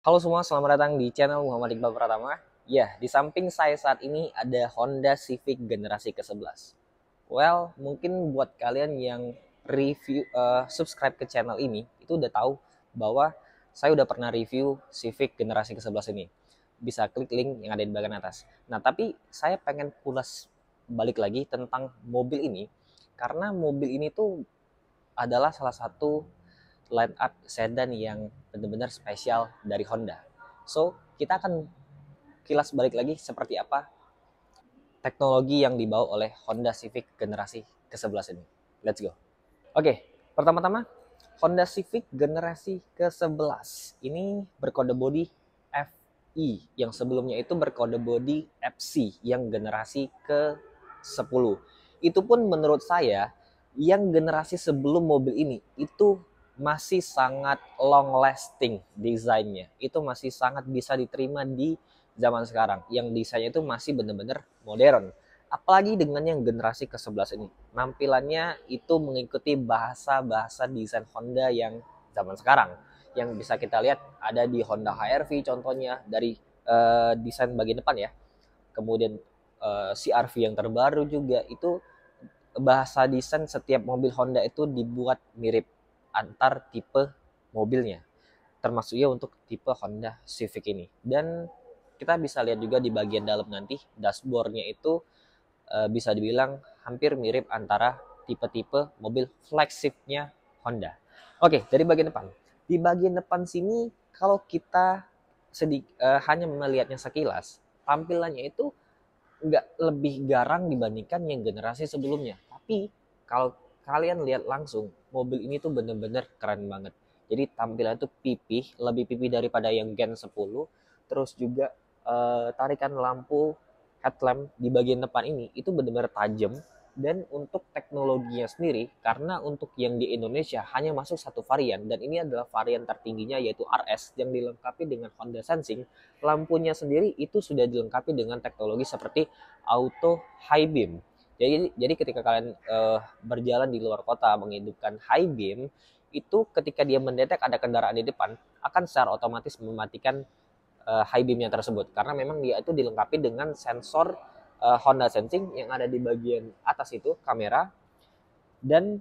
Halo semua, selamat datang di channel Muhammad Iqbal Pratama. Ya, di samping saya saat ini ada Honda Civic generasi ke-11. Well, mungkin buat kalian yang subscribe ke channel ini, itu udah tahu bahwa saya udah pernah review Civic generasi ke-11 ini. Bisa klik link yang ada di bagian atas. Nah, tapi saya pengen kulas balik lagi tentang mobil ini, karena mobil ini tuh adalah salah satu line up sedan yang benar-benar spesial dari Honda. So, kita akan kilas balik lagi seperti apa teknologi yang dibawa oleh Honda Civic generasi ke-11 ini. Let's go. Oke, pertama-tama Honda Civic generasi ke-11 ini berkode bodi FI, yang sebelumnya itu berkode bodi FC yang generasi ke-10. Itu pun menurut saya yang generasi sebelum mobil ini itu masih sangat long lasting desainnya. Itu masih sangat bisa diterima di zaman sekarang. Yang desainnya itu masih benar-benar modern. Apalagi dengan yang generasi ke-11 ini. Nampilannya itu mengikuti bahasa-bahasa desain Honda yang zaman sekarang. Yang bisa kita lihat ada di Honda HR-V contohnya dari desain bagian depan ya. Kemudian CR-V yang terbaru juga itu bahasa desain setiap mobil Honda itu dibuat mirip antar tipe mobilnya, termasuk ya untuk tipe Honda Civic ini. Dan kita bisa lihat juga di bagian dalam nanti dashboardnya itu bisa dibilang hampir mirip antara tipe-tipe mobil flagshipnya Honda. Oke, dari bagian depan. Di bagian depan sini kalau kita hanya melihatnya sekilas, tampilannya itu nggak lebih garang dibandingkan yang generasi sebelumnya. Tapi kalau kalian lihat langsung, mobil ini tuh bener-bener keren banget. Jadi tampilan tuh pipih, lebih pipih daripada yang Gen 10. Terus juga tarikan lampu headlamp di bagian depan ini itu benar-benar tajam. Dan untuk teknologinya sendiri, karena untuk yang di Indonesia hanya masuk satu varian, dan ini adalah varian tertingginya yaitu RS yang dilengkapi dengan Honda Sensing. Lampunya sendiri itu sudah dilengkapi dengan teknologi seperti auto high beam. Jadi ketika kalian berjalan di luar kota menghidupkan high beam, itu ketika dia mendetek ada kendaraan di depan akan secara otomatis mematikan high beamnya tersebut, karena memang dia itu dilengkapi dengan sensor Honda Sensing yang ada di bagian atas itu kamera. Dan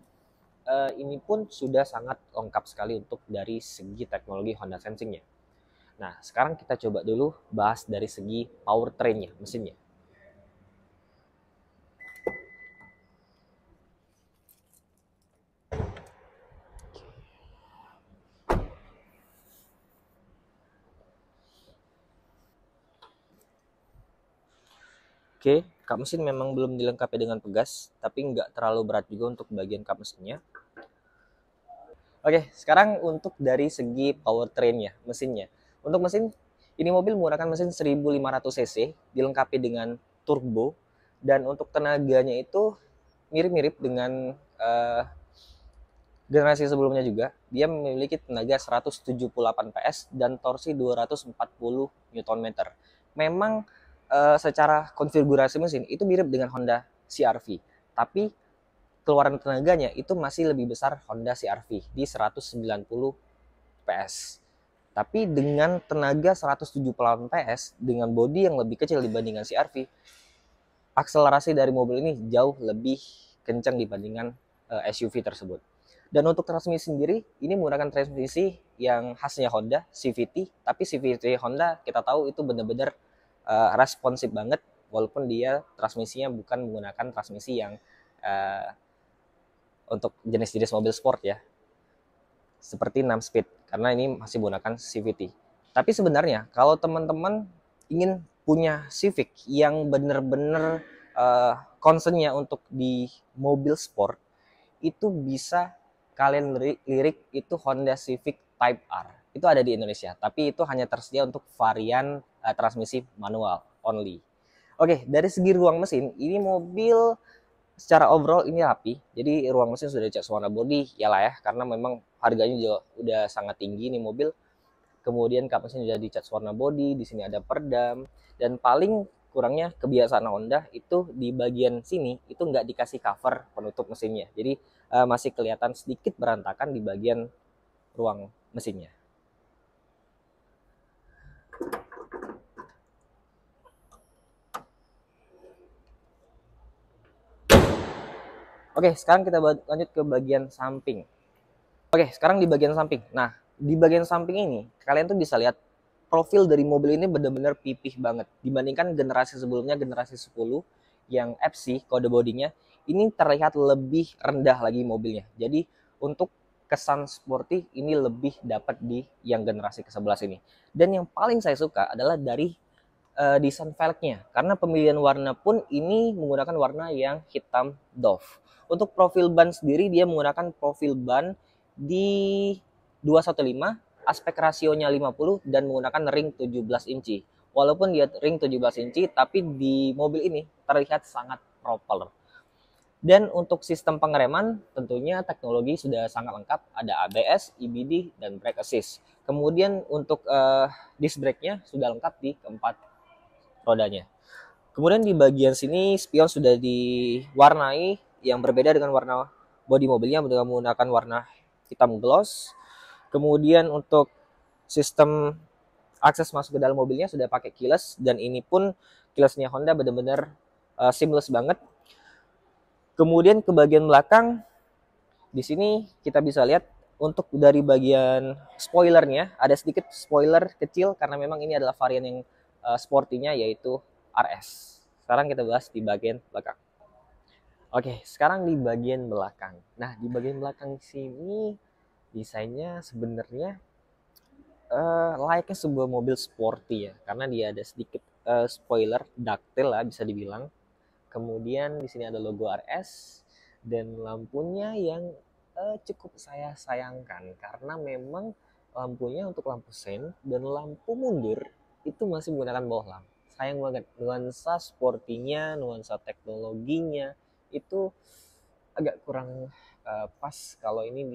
ini pun sudah sangat lengkap sekali untuk dari segi teknologi Honda Sensingnya. Nah, sekarang kita coba dulu bahas dari segi powertrainnya, mesinnya. Oke, kap mesin memang belum dilengkapi dengan pegas, tapi nggak terlalu berat juga untuk bagian kap mesinnya. Oke, sekarang untuk dari segi powertrainnya, mesinnya. Untuk mesin, ini mobil menggunakan mesin 1500 cc, dilengkapi dengan turbo, dan untuk tenaganya itu mirip-mirip dengan generasi sebelumnya juga. Dia memiliki tenaga 178 PS dan torsi 240 Nm. Memang secara konfigurasi mesin itu mirip dengan Honda CR-V, tapi keluaran tenaganya itu masih lebih besar Honda CR-V di 190 PS. Tapi dengan tenaga 178 PS dengan bodi yang lebih kecil dibandingkan CR-V, akselerasi dari mobil ini jauh lebih kencang dibandingkan SUV tersebut. Dan untuk transmisi sendiri, ini menggunakan transmisi yang khasnya Honda, CVT. Tapi CVT Honda kita tahu itu benar-benar responsif banget, walaupun dia transmisinya bukan menggunakan transmisi yang uh, untuk jenis-jenis mobil sport ya, seperti 6 speed, karena ini masih menggunakan CVT. Tapi sebenarnya kalau teman-teman ingin punya Civic yang benar-benar concernnya untuk di mobil sport, itu bisa kalian lirik itu Honda Civic Type R. Itu ada di Indonesia, tapi itu hanya tersedia untuk varian transmisi manual only. Oke, dari segi ruang mesin, ini mobil secara overall ini rapi. Jadi ruang mesin sudah dicat warna body, ya lah ya, karena memang harganya juga udah sangat tinggi nih mobil. Kemudian kap mesin sudah dicat warna body, di sini ada perdam, dan paling kurangnya kebiasaan Honda itu di bagian sini itu nggak dikasih cover penutup mesinnya. Jadi masih kelihatan sedikit berantakan di bagian ruang mesinnya. Oke, sekarang kita lanjut ke bagian samping. Oke, sekarang di bagian samping. Nah, di bagian samping ini kalian tuh bisa lihat profil dari mobil ini benar-benar pipih banget dibandingkan generasi sebelumnya, generasi 10 yang FC kode bodinya ini terlihat lebih rendah lagi mobilnya. Jadi untuk kesan sporty ini lebih dapat di yang generasi ke-11 ini. Dan yang paling saya suka adalah dari desain velgnya, karena pemilihan warna pun ini menggunakan warna yang hitam doff. Untuk profil ban sendiri dia menggunakan profil ban di 215, aspek rasionya 50 dan menggunakan ring 17 inci. Walaupun dia ring 17 inci tapi di mobil ini terlihat sangat proper. Dan untuk sistem pengereman tentunya teknologi sudah sangat lengkap, ada ABS, EBD dan brake assist. Kemudian untuk disc brake-nya sudah lengkap di keempat rodanya. Kemudian di bagian sini spion sudah diwarnai yang berbeda dengan warna bodi mobilnya dengan menggunakan warna hitam gloss. Kemudian untuk sistem akses masuk ke dalam mobilnya sudah pakai keyless dan ini pun keylessnya Honda benar-benar seamless banget. Kemudian ke bagian belakang di sini kita bisa lihat untuk dari bagian spoilernya ada sedikit spoiler kecil karena memang ini adalah varian yang sportinya yaitu RS. Sekarang kita bahas di bagian belakang. Oke, sekarang di bagian belakang. Nah, di bagian belakang sini desainnya sebenarnya layaknya sebuah mobil sporty ya, karena dia ada sedikit spoiler ductile lah bisa dibilang. Kemudian di sini ada logo RS dan lampunya yang cukup saya sayangkan karena memang lampunya untuk lampu sen dan lampu mundur itu masih menggunakan bohlam. Sayang banget, nuansa sportinya, nuansa teknologinya itu agak kurang pas kalau ini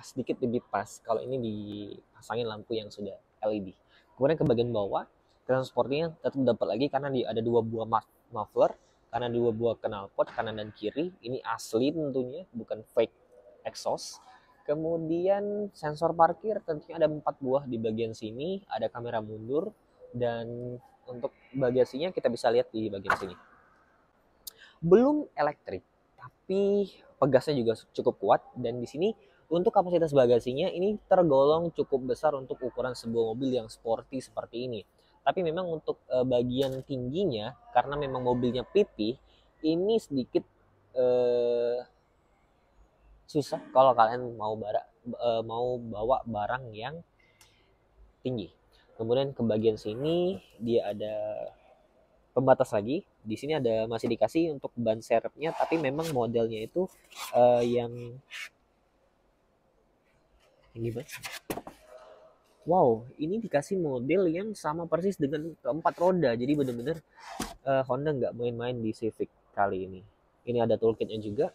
sedikit lebih pas kalau ini dipasangin lampu yang sudah LED. Kemudian ke bagian bawah, kesan sportinya tetap dapat lagi karena ada dua buah muffler, karena dua buah knalpot kanan dan kiri. Ini asli tentunya, bukan fake exhaust. Kemudian sensor parkir tentunya ada 4 buah di bagian sini, ada kamera mundur dan untuk bagasinya kita bisa lihat di bagian sini. Belum elektrik, tapi pegasnya juga cukup kuat dan di sini untuk kapasitas bagasinya ini tergolong cukup besar untuk ukuran sebuah mobil yang sporty seperti ini. Tapi memang untuk bagian tingginya karena memang mobilnya pipih ini sedikit susah kalau kalian mau bawa barang yang tinggi. Kemudian ke bagian sini dia ada pembatas lagi. Di sini ada masih dikasih untuk ban serepnya, tapi memang modelnya itu yang ini banget. Wow, ini dikasih model yang sama persis dengan keempat roda. Jadi benar-benar Honda nggak main-main di Civic kali ini. Ini ada toolkitnya juga.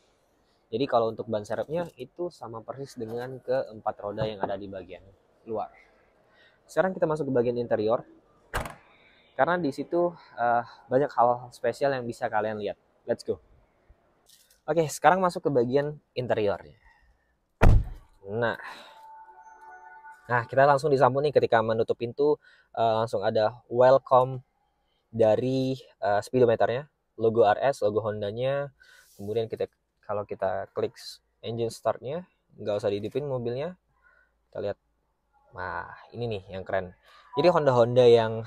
Jadi kalau untuk ban serepnya itu sama persis dengan keempat roda yang ada di bagian luar. Sekarang kita masuk ke bagian interior. Karena di situ banyak hal spesial yang bisa kalian lihat. Let's go. Oke, sekarang masuk ke bagian interiornya. Nah, kita langsung disambut nih ketika menutup pintu. Langsung ada welcome dari speedometernya, logo RS, logo Hondanya. Kemudian kalau kita klik engine startnya, nggak usah dihidupin mobilnya. Kita lihat, nah ini nih yang keren. Jadi Honda yang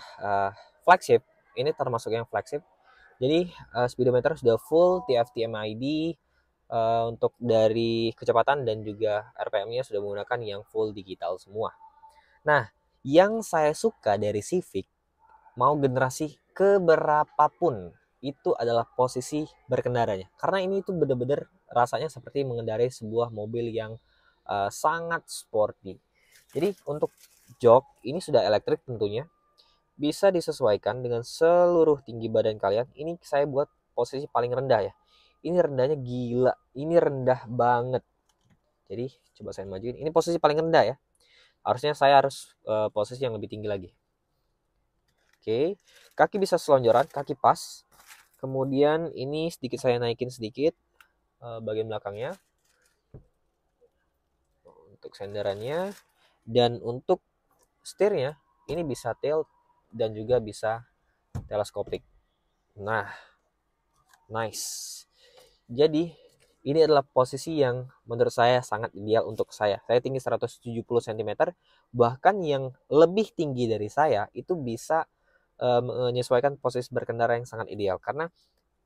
flagship, ini termasuk yang flagship. Jadi speedometer sudah full TFT MID, untuk dari kecepatan dan juga RPM-nya sudah menggunakan yang full digital semua. Nah, yang saya suka dari Civic, mau generasi keberapapun, itu adalah posisi berkendaranya. Karena ini itu benar-benar rasanya seperti mengendarai sebuah mobil yang sangat sporty. Jadi untuk jok, ini sudah elektrik tentunya. Bisa disesuaikan dengan seluruh tinggi badan kalian. Ini saya buat posisi paling rendah ya. Ini rendahnya gila, ini rendah banget. Jadi coba saya majuin. Ini posisi paling rendah ya. Harusnya saya harus posisi yang lebih tinggi lagi. Oke, kaki bisa selonjoran, kaki pas. Kemudian ini sedikit saya naikin sedikit bagian belakangnya untuk senderannya, dan untuk setirnya ini bisa tilt dan juga bisa teleskopik. Nah, nice. Jadi ini adalah posisi yang menurut saya sangat ideal untuk saya. Saya tinggi 170 cm, bahkan yang lebih tinggi dari saya itu bisa menyesuaikan posisi berkendara yang sangat ideal. Karena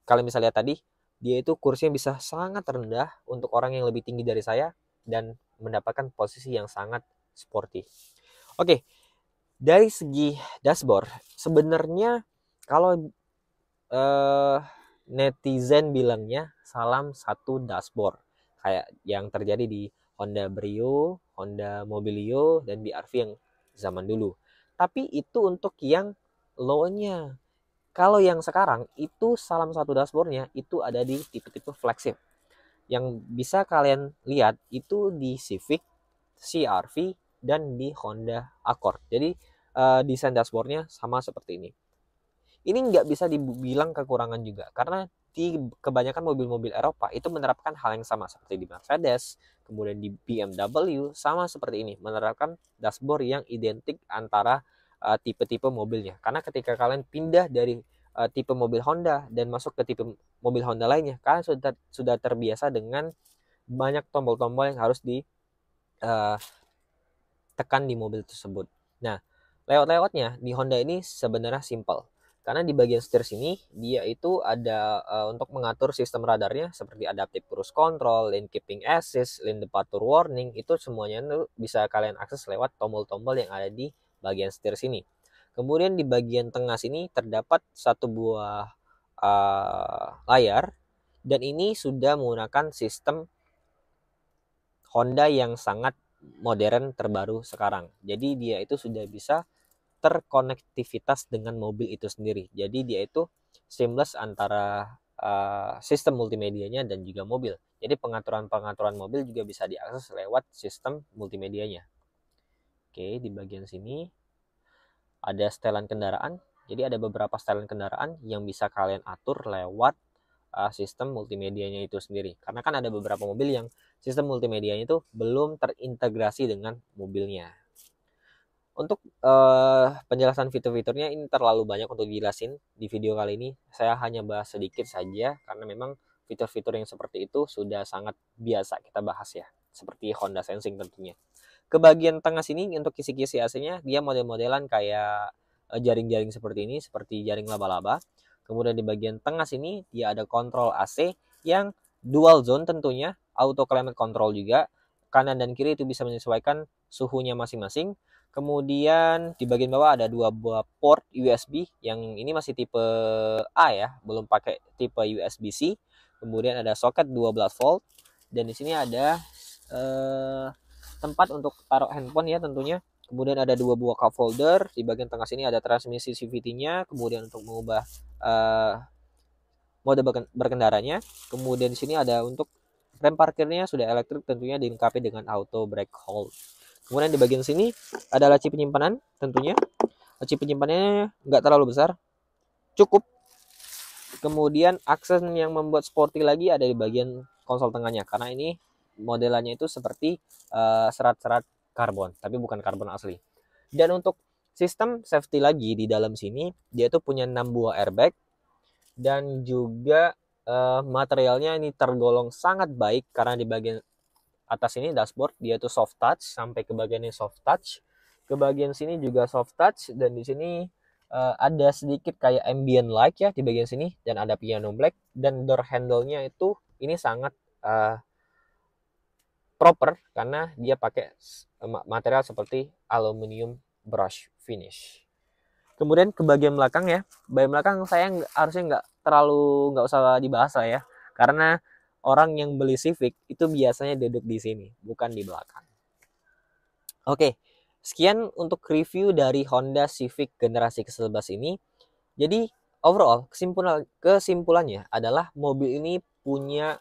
kalau misalnya tadi, dia itu kursinya bisa sangat rendah untuk orang yang lebih tinggi dari saya dan mendapatkan posisi yang sangat sporty. Oke, dari segi dashboard, sebenarnya kalau netizen bilangnya salam satu dashboard, kayak yang terjadi di Honda Brio, Honda Mobilio, dan BRV yang zaman dulu. Tapi itu untuk yang low-nya. Kalau yang sekarang itu salam satu dashboardnya itu ada di tipe-tipe flagship. Yang bisa kalian lihat itu di Civic, CR-V, dan di Honda Accord. Jadi desain dashboardnya sama seperti ini. Ini nggak bisa dibilang kekurangan juga, karena di kebanyakan mobil-mobil Eropa itu menerapkan hal yang sama seperti di Mercedes, kemudian di BMW sama seperti ini, menerapkan dashboard yang identik antara tipe-tipe mobilnya. Karena ketika kalian pindah dari tipe mobil Honda dan masuk ke tipe mobil Honda lainnya, kalian sudah terbiasa dengan banyak tombol-tombol yang harus ditekan di mobil tersebut. Nah, layout-layoutnya di Honda ini sebenarnya simple. Karena di bagian setir sini dia itu ada untuk mengatur sistem radarnya seperti adaptive cruise control, lane keeping assist, lane departure warning, itu semuanya bisa kalian akses lewat tombol-tombol yang ada di bagian setir sini. Kemudian di bagian tengah sini terdapat satu buah layar, dan ini sudah menggunakan sistem Honda yang sangat modern terbaru sekarang. Jadi dia itu sudah bisa terkonektivitas dengan mobil itu sendiri. Jadi dia itu seamless antara sistem multimedianya dan juga mobil. Jadi pengaturan-pengaturan mobil juga bisa diakses lewat sistem multimedianya. Oke, di bagian sini ada setelan kendaraan. Jadi ada beberapa setelan kendaraan yang bisa kalian atur lewat sistem multimedianya itu sendiri. Karena kan ada beberapa mobil yang sistem multimedianya itu belum terintegrasi dengan mobilnya. Untuk penjelasan fitur-fiturnya ini terlalu banyak untuk dijelasin di video kali ini. Saya hanya bahas sedikit saja karena memang fitur-fitur yang seperti itu sudah sangat biasa kita bahas ya. Seperti Honda Sensing tentunya. Ke bagian tengah sini untuk kisi-kisi AC-nya dia model-modelan kayak jaring-jaring seperti ini, seperti jaring laba-laba. Kemudian di bagian tengah sini dia ada kontrol AC yang dual zone tentunya, auto climate control juga. Kanan dan kiri itu bisa menyesuaikan suhunya masing-masing. Kemudian di bagian bawah ada dua buah port USB, yang ini masih tipe A ya, belum pakai tipe USB-C. Kemudian ada soket 12 volt, dan di sini ada tempat untuk taruh handphone ya tentunya. Kemudian ada dua buah cup holder, di bagian tengah sini ada transmisi CVT-nya, kemudian untuk mengubah mode berkendaranya. Kemudian di sini ada untuk rem parkirnya sudah elektrik, tentunya dilengkapi dengan auto brake hold. Kemudian di bagian sini ada laci penyimpanan tentunya. Laci penyimpanannya nggak terlalu besar, cukup. Kemudian aksen yang membuat sporty lagi ada di bagian konsol tengahnya, karena ini modelannya itu seperti serat-serat karbon, tapi bukan karbon asli. Dan untuk sistem safety lagi di dalam sini, dia tuh punya 6 buah airbag, dan juga materialnya ini tergolong sangat baik karena di bagian atas ini dashboard dia tuh soft touch, sampai ke bagian ini soft touch, ke bagian sini juga soft touch, dan di sini ada sedikit kayak ambient light ya di bagian sini, dan ada piano black, dan door handle-nya itu ini sangat proper karena dia pakai material seperti aluminium brush finish. Kemudian ke bagian belakang ya, bagian belakang saya harusnya nggak usah dibahas lah ya, karena orang yang beli Civic itu biasanya duduk di sini, bukan di belakang. Oke, sekian untuk review dari Honda Civic generasi ke-11 ini. Jadi overall kesimpulannya adalah mobil ini punya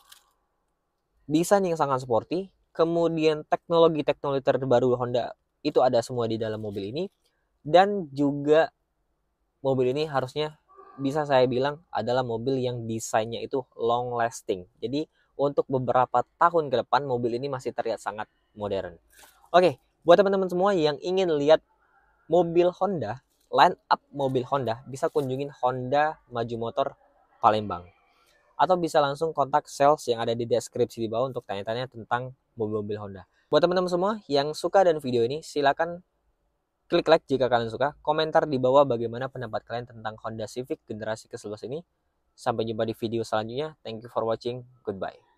desain yang sangat sporty, kemudian teknologi terbaru Honda itu ada semua di dalam mobil ini, dan juga mobil ini harusnya bisa saya bilang adalah mobil yang desainnya itu long lasting. Jadi untuk beberapa tahun ke depan mobil ini masih terlihat sangat modern. Oke, buat teman-teman semua yang ingin lihat mobil Honda, line up mobil Honda, bisa kunjungin Honda Maju Motor Palembang. atau bisa langsung kontak sales yang ada di deskripsi di bawah untuk tanya-tanya tentang mobil-mobil Honda. Buat teman-teman semua yang suka dan video ini, silakan klik like jika kalian suka, komentar di bawah bagaimana pendapat kalian tentang Honda Civic generasi ke-11 ini. Sampai jumpa di video selanjutnya. Thank you for watching. Goodbye.